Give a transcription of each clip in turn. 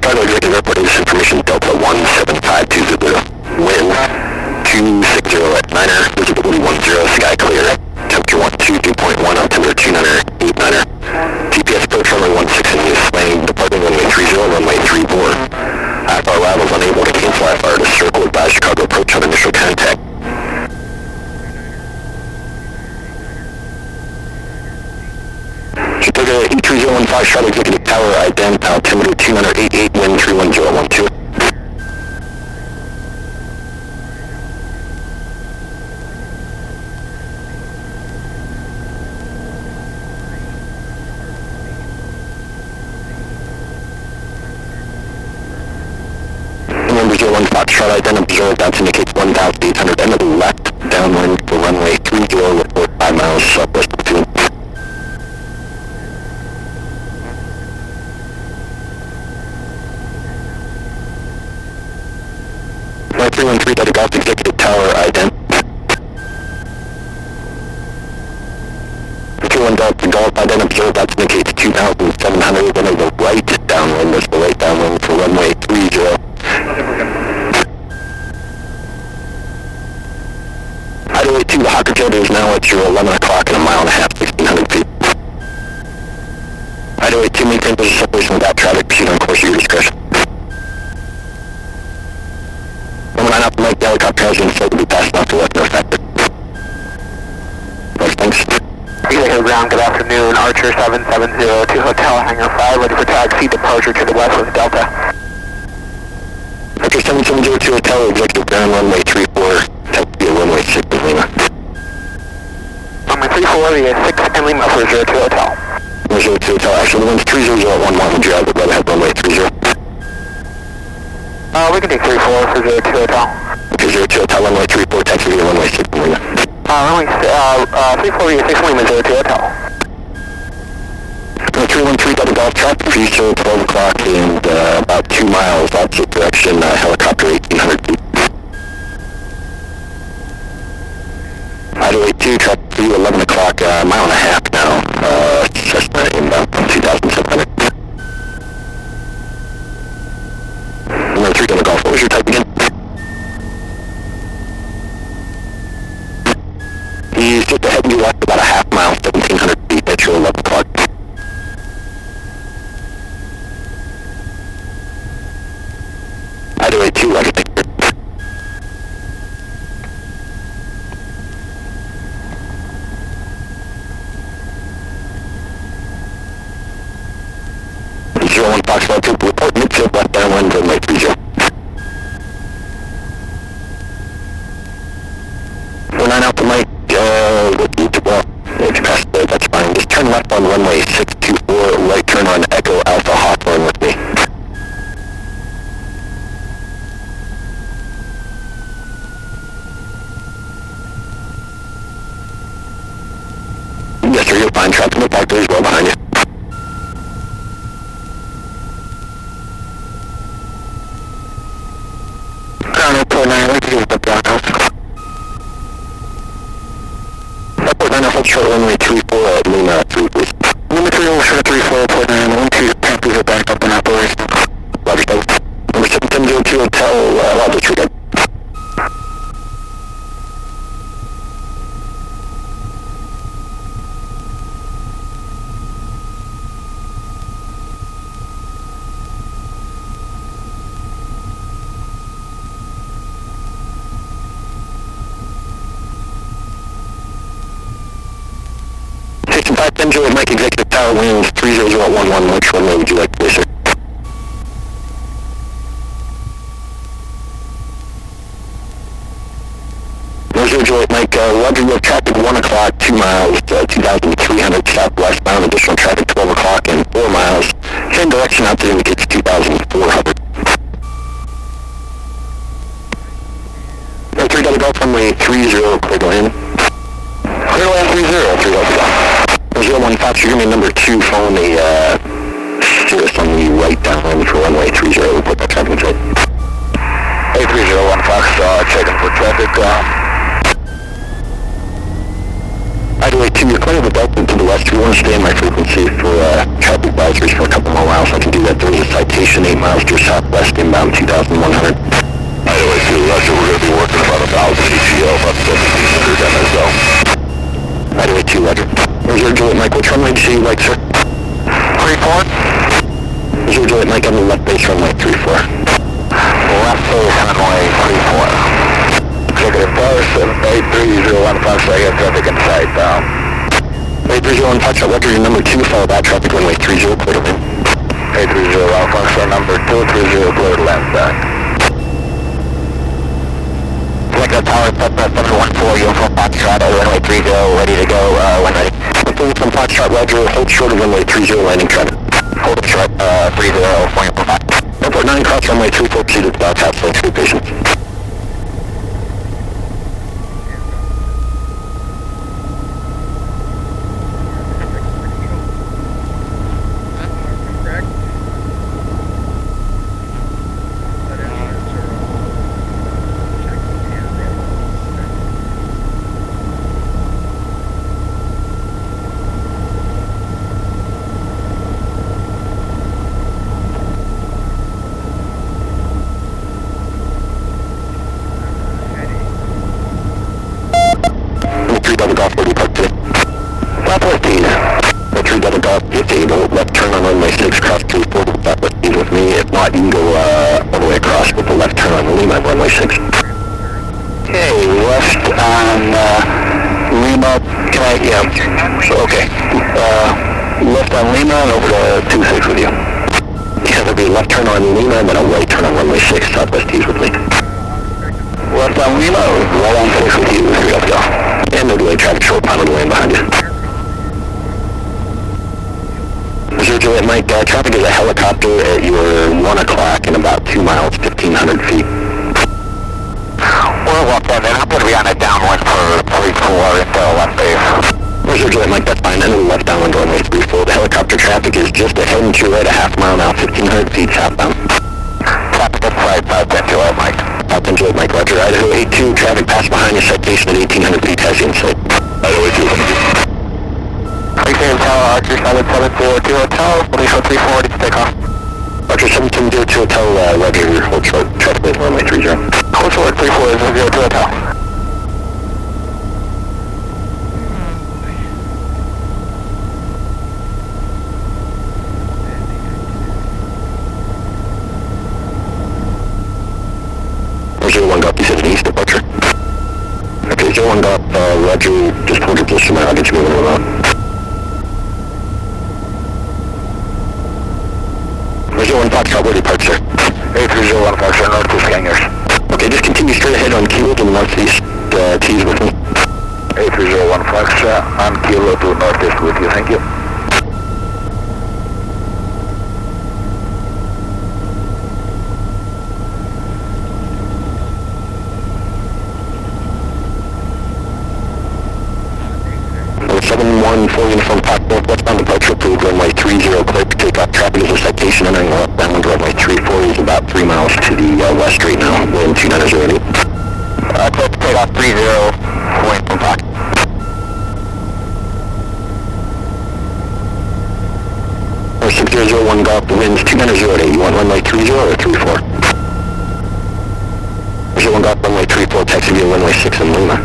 Chicago Executive Airport is information Delta 17520. Wind 260 at Niner, visibility 10, sky clear. Temperature 122.1, altimeter 2989er. GPS approach runway 16 in use, lane departing runway 30, runway 34. IFR arrivals unable to cancel IFR to circle advise Chicago approach on initial contact. Chicago E3015 Charlotte Executive Tower, ident, altimeter 2988, wind 31012. Number 01 Foxtrot, ident observed, that indicates 1,800 and to the left, downwind for runway 30, report 5 miles southwest of 2. Flight 313 Delta Golf Executive Tower, ident. 31 Delta Golf, ident observed, that indicates 2,700 and to the right, downwind, there's the right downwind for runway 30. Highway 2, the Hawker Jet is now at your 11 o'clock and a mile and a half, 1,600 feet. Highway 2, maintain position separation without traffic, proceed on course at your discretion. Number 9 Alpha Mike, the helicopter has been said to be passed off to left, no factor. Right, thanks. Executive Ground, good afternoon. Archer 770 to Hotel Hangar 5, ready for taxi, departure to the west with Delta. Archer 770 to Hotel, Executive Ground, runway 34, taxi at runway 6 in Lima. Runway 34, the 6 in Lima for 02 Hotel. 02 Hotel, actually the wind's 300 at 1 mile, would you rather have runway 30? We can take 34 for 02 Hotel. Okay, 02 Hotel, runway 34, taxi at runway 6 in Lima. Runway 34, the 6 in Lima, 02 Hotel. 313 Delta Golf traffic, future 12 o'clock and about 2 miles opposite direction, helicopter 1,800 feet. Highway 2, traffic for you 11 o'clock, mile and a half now, Cessna inbound 2,700. Number 3 Delta Golf, what was your type again? He's just ahead of you left about a half mile, 1,700 feet at your 11 o'clock. Highway 2, I think. One Foxtrot 2, report midfield left downwind runway 30. 49 Alpha Mike, if you pass there, that's fine. Just turn left on runway 624, right turn on Echo Alpha Hawthorne with me. Yes sir, you're fine. Traffic in the park, there's well behind you. Airport 9, what do you do with the block house? Airport 9, hold short runway 34 at Lima 3, please. Lima 3, hold short 34, Airport 9, 12, Panthers are back up in operation. Roger, thanks. Number 7702 Hotel, Roger, trigger. Station 5 Benjo at Mike Executive Tower, winds 30011, which runway would you like to sir? Roger at Mike, Roger, you have traffic 1 o'clock, 2 miles, 2,300 southwest bound, additional traffic 12 o'clock and 4 miles. Same direction out there indicates 2,400. 3 Delta Golf runway 30, clear to land. Clear land 30, 3 Delta Golf. 01 Fox, you're going to be number 2, following the Cirrus on the right downwind for runway 30, report that traffic inside. Hey, 301 Fox, checking for traffic. Highway 2, you're clear of the Delta to the west. We want to stay in my frequency for traffic advisories for a couple more miles. I can do that. There was a citation 8 miles to your southwest inbound 2100. Highway 2, Roger, we're going to be working about 1,000 ETL, about 1,700 MSO. Highway 2, Roger. Reserve Juliet Mike, which runway do you say you like, sir? 34. Reserve Juliet Mike on the left base runway 34. Left base runway 34. Executive Tower 78301 Fox, I got traffic in sight. 8301 Fox, Roger, your number 2, follow that traffic runway 30, clear to land. 8301 Fox, number 230, clear to land back. Executive Tower 714, you'll from Foxtrot, runway 30, ready to go, when ready. From Foxtrot, Roger, hold short of runway 30, landing traffic. Hold short, 30, point for 5. Airport 9, cross runway 34, proceed to South Lane, 2 patients. Double golf, where do you park today? Southwest East. 3 double golf, if able, left turn on runway 6, cross 34 to Southwest East with me. If not, you can go all the way across with the left turn on Lima at runway 6. Okay, left on Lima, can I, yeah, okay. Left on Lima and over to 26 with you. Yeah, there'll be a left turn on Lima and then a right turn on runway 6, Southwest East with me. Left on Lima, right on 6 with you, 3 up, y'all. And no delay, traffic short, pound on the lane behind you. Reserve Juliet Mike, traffic is a helicopter at your 1 o'clock in about 2 miles, 1,500 feet. We'll walk down there. I'm going to be on a downwind for 34 into left base. Reserve Juliet Mike, that's fine. Enter the left downwind runway 34. The helicopter traffic is just ahead and to your right, a half mile now, 1,500 feet southbound. Traffic inside, 10 Juliet Mike. 10 Juliet Mike, Roger. Idaho 82, traffic pass behind your citation at 1,800 feet, has you in sight. Idaho 82, thank you. Executive Tower, Archer 7702 Hotel, police 340 to take off. Archer 7702 Hotel, Roger, hold short, traffic lane runway 30. Hold short 3402 Hotel. Roger, 1 Golf, you said an east departure. Okay, 01 Golf, Roger, just hold your position, I'll get you moving around. Roger, 1 Foxtrot, where do you park, sir? 8301 Foxtrot, northeast hangars. Okay, just continue straight ahead on Kilo to the northeast, tees with me. 8301 Foxtrot, on Kilo to northeast with you, thank you. Full uniform Fox northwestbound departure approved, runway 30, clear for takeoff. Traffic is a citation entering left downwind runway 34 is about 3 miles to the west right now, wind 2908. Clear for takeoff 30, point from Fox. Or 6001 Golf, the wind's 2908. You want runway 30 or 34? 01 Golf, runway 34, taxi via runway 6 in Lima.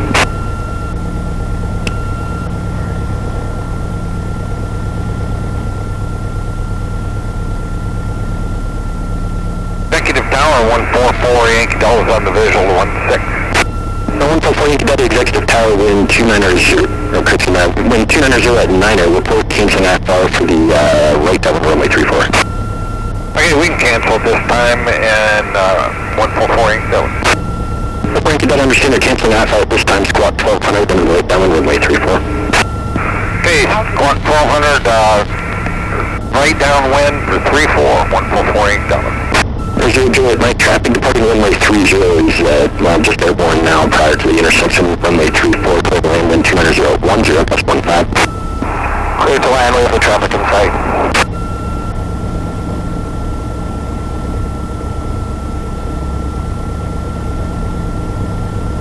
Executive Tower 144 Yankee Delta on the visual to 16. No, 144 Yankee Delta, Executive Tower, wind 290, no, correction that, wind 290 at 9er, report canceling IFR for the right downwind runway 34. Okay, we can cancel this time and 144 Yankee Delta. Yankee Delta, understand they're canceling IFR at this time, squawk 1200 and right downwind runway 34. Okay, squawk 1200, right downwind for 34, 144 Yankee Delta. Reserve Juliet Mike, traffic departing runway 30 is just airborne now prior to the intersection, runway 34, clear to land, wind 290, 10 plus 15. Clear to land, we have the traffic in sight.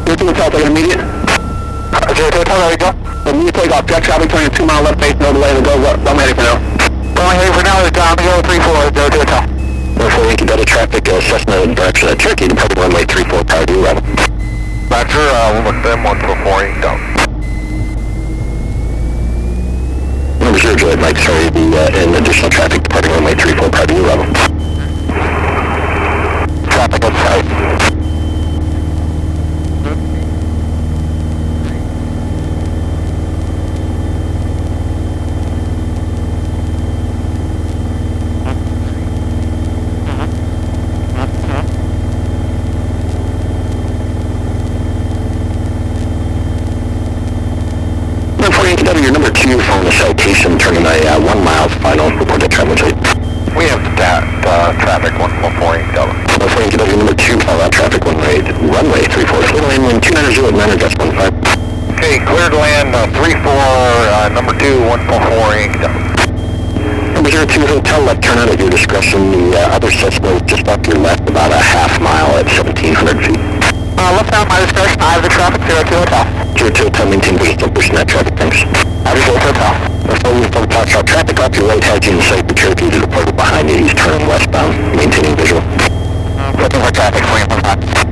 Clear to the south, like an immediate. Hotel, ready to go? When you take off, jet traffic turning 2 mile left base, no delay to go, I'm ready for now. Going ready for now is Tom, 034, go to Hotel. 148 Yankee Delta traffic, Cessna direction of Turkey, departing runway 34, prior to arrival. Roger, we'll look them 144 Yankee Delta. Number 0, Juliet Mike, sorry, in additional traffic departing runway 34, prior to arrival. Traffic inside. Your number 2 phone the citation, turning a 1 mile final, report that travel rate. We have traffic 144 Yankee Delta. 148 Yankee Delta, your number 2, follow out traffic, runway 34, clear land, wind 290 at 9 address 15. Okay, cleared land 34, number 2, 144 Yankee Delta. Number 02, hotel left turn out at your discretion. The other Cessna is just off to your left about a half mile at 1,700 feet. Left out my discretion, I have the traffic, 02 Hotel. 02 Hotel, maintain visual still pushing that traffic, thanks. Average Hotel. Before you from Fox Out traffic off your right, has you in sight, the Cherokee is reported behind you, he's turning westbound, maintaining visual. Looking for traffic, 20.5.